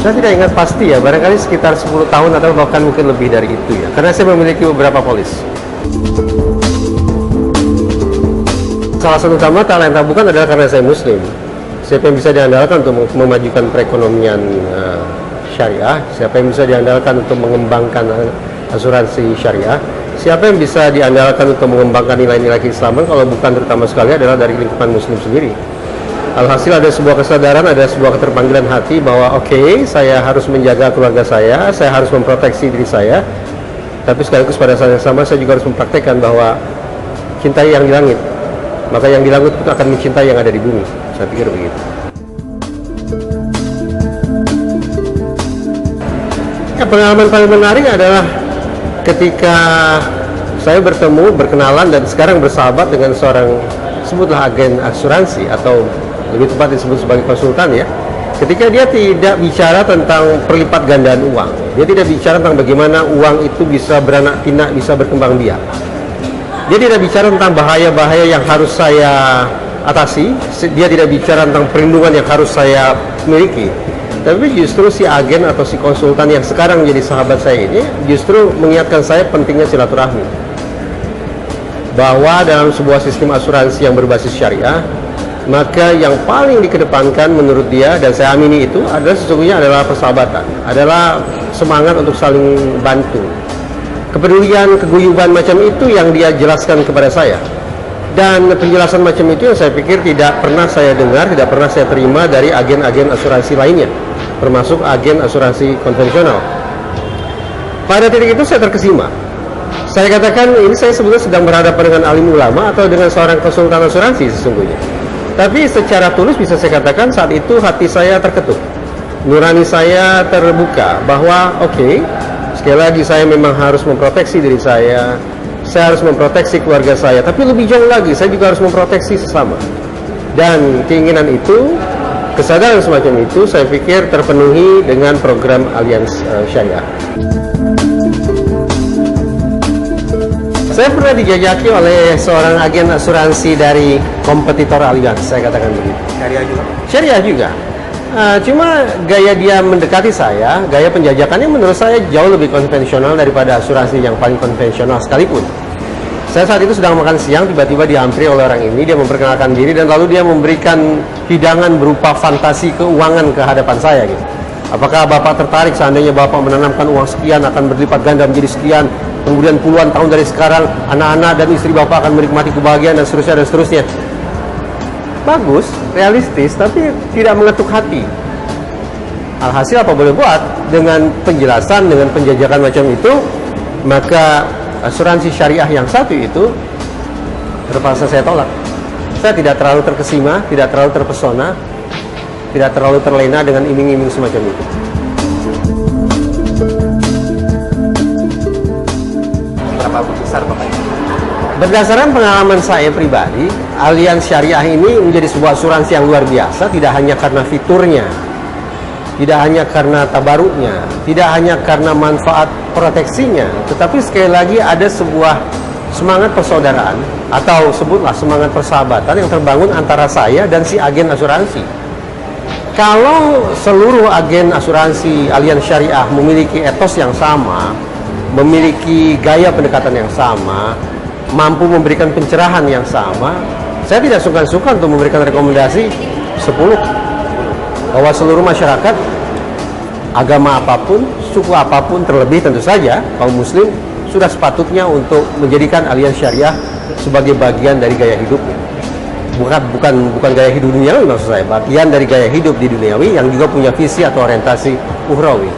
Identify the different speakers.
Speaker 1: Saya tidak ingat pasti ya, barangkali sekitar 10 tahun atau bahkan mungkin lebih dari itu ya. Karena saya memiliki beberapa polis. Salah satu utama talenta bukan adalah karena saya muslim. Siapa yang bisa diandalkan untuk memajukan perekonomian syariah, siapa yang bisa diandalkan untuk mengembangkan asuransi syariah, siapa yang bisa diandalkan untuk mengembangkan nilai-nilai keislaman kalau bukan terutama sekali adalah dari lingkungan muslim sendiri. Alhasil ada sebuah kesadaran, ada sebuah keterpanggilan hati bahwa oke, saya harus menjaga keluarga saya harus memproteksi diri saya, tapi sekaligus pada saat yang sama saya juga harus mempraktekkan bahwa cintai yang di langit, maka yang di langit itu akan mencintai yang ada di bumi. Saya pikir begitu. Ya, pengalaman paling menarik adalah ketika saya berkenalan dan sekarang bersahabat dengan seorang, sebutlah agen asuransi atau lebih tepat disebut sebagai konsultan ya. Ketika dia tidak bicara tentang perlipat gandaan uang, dia tidak bicara tentang bagaimana uang itu bisa beranak pinak, bisa berkembang biak. Dia tidak bicara tentang bahaya-bahaya yang harus saya atasi, dia tidak bicara tentang perlindungan yang harus saya miliki. Tapi justru si agen atau si konsultan yang sekarang menjadi sahabat saya ini justru mengingatkan saya pentingnya silaturahmi. Bahwa dalam sebuah sistem asuransi yang berbasis syariah, maka yang paling dikedepankan menurut dia, dan saya amini itu, adalah sesungguhnya adalah persahabatan, adalah semangat untuk saling bantu. Kepedulian, keguyuban macam itu yang dia jelaskan kepada saya. Dan penjelasan macam itu yang saya pikir tidak pernah saya dengar, tidak pernah saya terima dari agen-agen asuransi lainnya, termasuk agen asuransi konvensional. Pada titik itu saya terkesima. Saya katakan ini saya sebetulnya sedang berhadapan dengan alim ulama atau dengan seorang konsultan asuransi sesungguhnya. Tapi secara tulus bisa saya katakan saat itu hati saya terketuk, nurani saya terbuka bahwa oke, sekali lagi saya memang harus memproteksi diri saya harus memproteksi keluarga saya, tapi lebih jauh lagi saya juga harus memproteksi sesama. Dan keinginan itu, kesadaran semacam itu saya pikir terpenuhi dengan program Allianz Syariah. Saya pernah dijajaki oleh seorang agen asuransi dari kompetitor Allianz, saya katakan begitu.
Speaker 2: Syariah juga?
Speaker 1: Syariah juga. Cuma gaya dia mendekati saya, gaya penjajakannya menurut saya jauh lebih konvensional daripada asuransi yang paling konvensional sekalipun. Saya saat itu sedang makan siang, tiba-tiba dihampiri oleh orang ini, dia memperkenalkan diri dan lalu dia memberikan hidangan berupa fantasi keuangan ke hadapan saya gitu. Apakah Bapak tertarik seandainya Bapak menanamkan uang sekian akan berlipat ganda menjadi sekian, kemudian puluhan tahun dari sekarang anak-anak dan istri Bapak akan menikmati kebahagiaan dan seterusnya dan seterusnya. Bagus, realistis, tapi tidak mengetuk hati. Alhasil apa boleh buat, dengan penjelasan, dengan penjajakan macam itu, maka asuransi syariah yang satu itu terpaksa saya tolak. Saya tidak terlalu terkesima, tidak terlalu terpesona, tidak terlalu terlena dengan iming-iming semacam itu.
Speaker 2: Berapa besar Bapak?
Speaker 1: Berdasarkan pengalaman saya pribadi, Allianz Syariah ini menjadi sebuah asuransi yang luar biasa, tidak hanya karena fiturnya, tidak hanya karena tabaruknya, tidak hanya karena manfaat proteksinya, tetapi sekali lagi ada sebuah semangat persaudaraan atau sebutlah semangat persahabatan yang terbangun antara saya dan si agen asuransi. Kalau seluruh agen asuransi Allianz Syariah memiliki etos yang sama, memiliki gaya pendekatan yang sama, mampu memberikan pencerahan yang sama, saya tidak sungkan-sungkan untuk memberikan rekomendasi 10 bahwa seluruh masyarakat, agama apapun, suku apapun, terlebih tentu saja kaum muslim sudah sepatutnya untuk menjadikan Allianz Syariah sebagai bagian dari gaya hidupnya. Bukan gaya hidup duniawi maksud saya, bagian dari gaya hidup di duniawi yang juga punya visi atau orientasi ukhrawi.